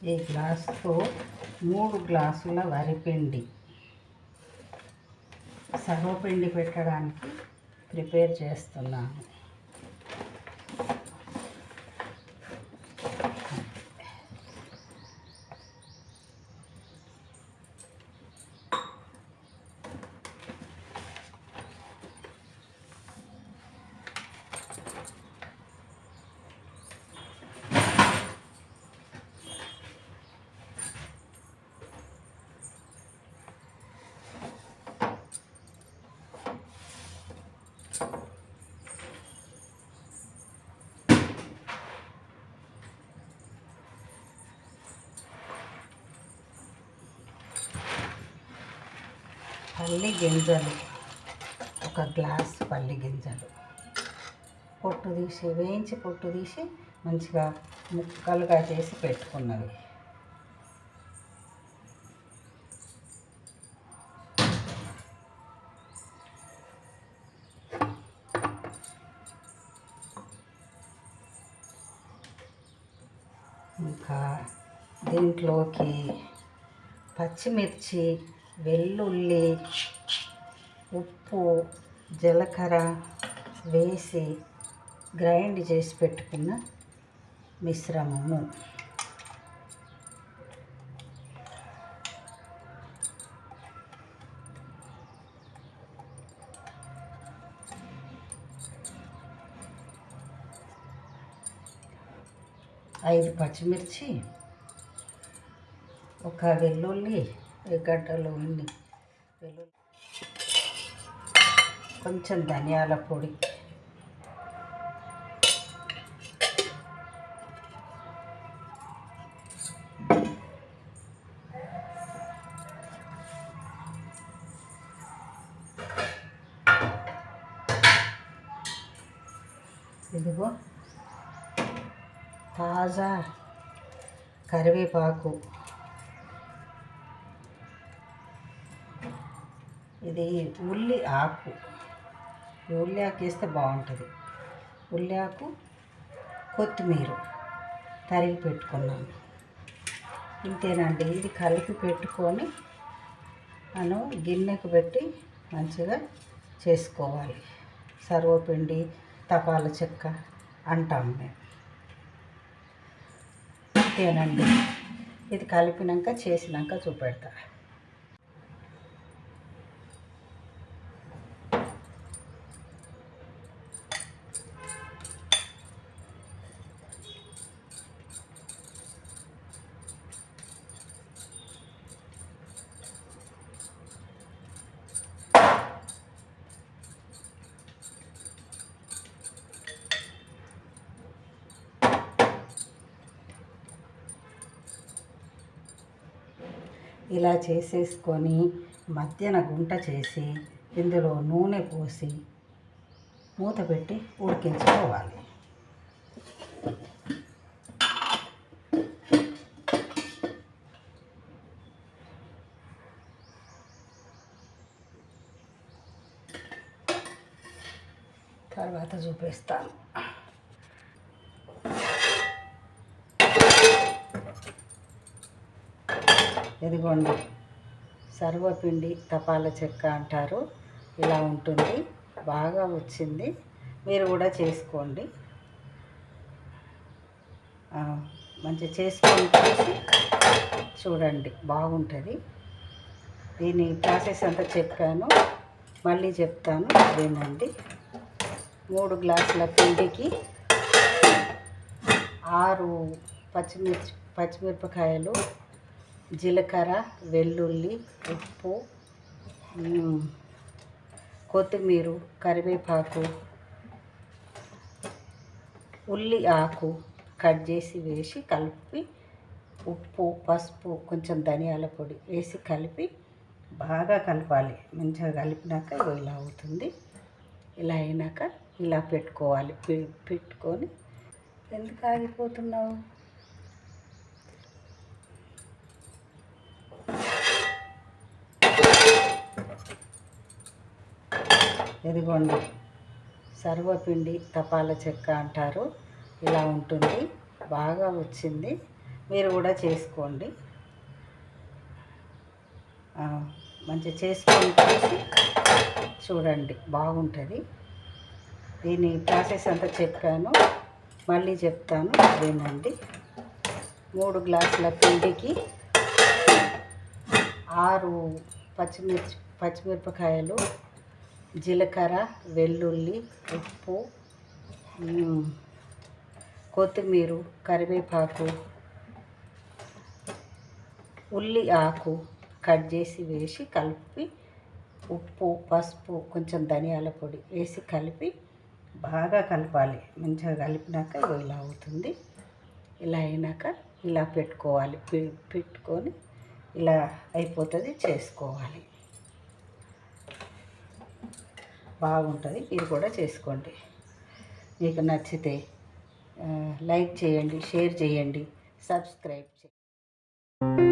ఈ గ్లాసుతో 3 గ్లాసుల వరిపిండి సర్వపిండి పెట్టడానికి ప్రిపేర్ చేస్తున్నాను. పల్లి గింజలు, 1 గ్లాస్ పల్లి గింజలు వేయించి పొట్టు తీసి మంచిగా ముక్కలుగా చేసి పెట్టుకున్నవి. ఇంకా దీంట్లోకి పచ్చిమిర్చి, వెల్లుల్లి, ఉప్పు, జీలకర్ర వేసి గ్రైండ్ చేసి పెట్టుకున్న మిశ్రమము. ఐదు పచ్చిమిర్చి, 1 వెల్లుల్లి గడ్డలు, వెల్లుల్లి, కొంచెం ధనియాల పొడి, ఇదిగో తాజా కరివేపాకు, ఇది ఉల్లి ఆకు వేస్తే బాగుంటుంది. ఉల్లి ఆకు, కొత్తిమీర తరిగి పెట్టుకున్నాను. ఇంతేనండి. ఇది కలిపి పెట్టుకొని మనం గిన్నెకు పెట్టి మంచిగా చేసుకోవాలి. సర్వపిండి, తపాల చెక్క అంటాము మేము. ఇంతేనండి. ఇది కలిపినాక చేసినాక చూపెడతా. ఇలా చేసేసుకొని మధ్యన గుంట చేసి ఇందులో నూనె పోసి మూత పెట్టి ఉడికించుకోవాలి. తర్వాత చూపిస్తాను. ఇదిగోండి, సర్వపిండి తపాల చెక్క అంటారు. ఇలా ఉంటుంది. బాగా వచ్చింది. మీరు కూడా చేసుకోండి. మంచిగా చేసుకొని చూడండి, బాగుంటుంది. దీని ప్రాసెస్ అంతా చెప్పాను, మళ్ళీ చెప్తాను, అదేనండి. 3 గ్లాసుల పిండికి 6 పచ్చిమిరపకాయలు, జీలకర్ర, వెల్లుల్లి, ఉప్పు, కొత్తిమీర, కరివేపాకు, ఉల్లి ఆకు కట్ చేసి వేసి కలిపి, ఉప్పు, పసుపు, కొంచెం ధనియాల పొడి వేసి కలిపి బాగా కలపాలి. మంచిగా కలిపినాక ఇలా అవుతుంది. ఇలా అయినాక ఇలా పెట్టుకోవాలి. పెట్టుకొని ఎందుకు ఆగిపోతున్నావు? ఇదిగోండి, సర్వపిండి తపాల చెక్క అంటారు. ఇలా ఉంటుంది. బాగా వచ్చింది. మీరు కూడా చేసుకోండి. మంచిగా చేసుకొని చూసి చూడండి, బాగుంటుంది. దీని ప్రాసెస్ అంతా చెప్పాను, మళ్ళీ చెప్తాను వినండి. 3 గ్లాసుల పిండికి 6 పచ్చిమిరపకాయలు, జీలకర్ర, వెల్లుల్లి, ఉప్పు, కొత్తిమీర, కరివేపాకు, ఉల్లి ఆకు కట్ చేసి వేసి కలిపి, ఉప్పు, పసుపు, కొంచెం ధనియాల పొడి వేసి కలిపి బాగా కలపాలి. మంచిగా కలిపినాక ఇలా అవుతుంది. ఇలా అయినాక ఇలా పెట్టుకోవాలి. పెట్టుకొని ఇలా అయిపోతుంది, చేసుకోవాలి. బాగుంటుంది. ఇది కూడా చేసుకోండి. మీకు నచ్చితే లైక్ చేయండి, షేర్ చేయండి, సబ్స్క్రైబ్ చేయండి.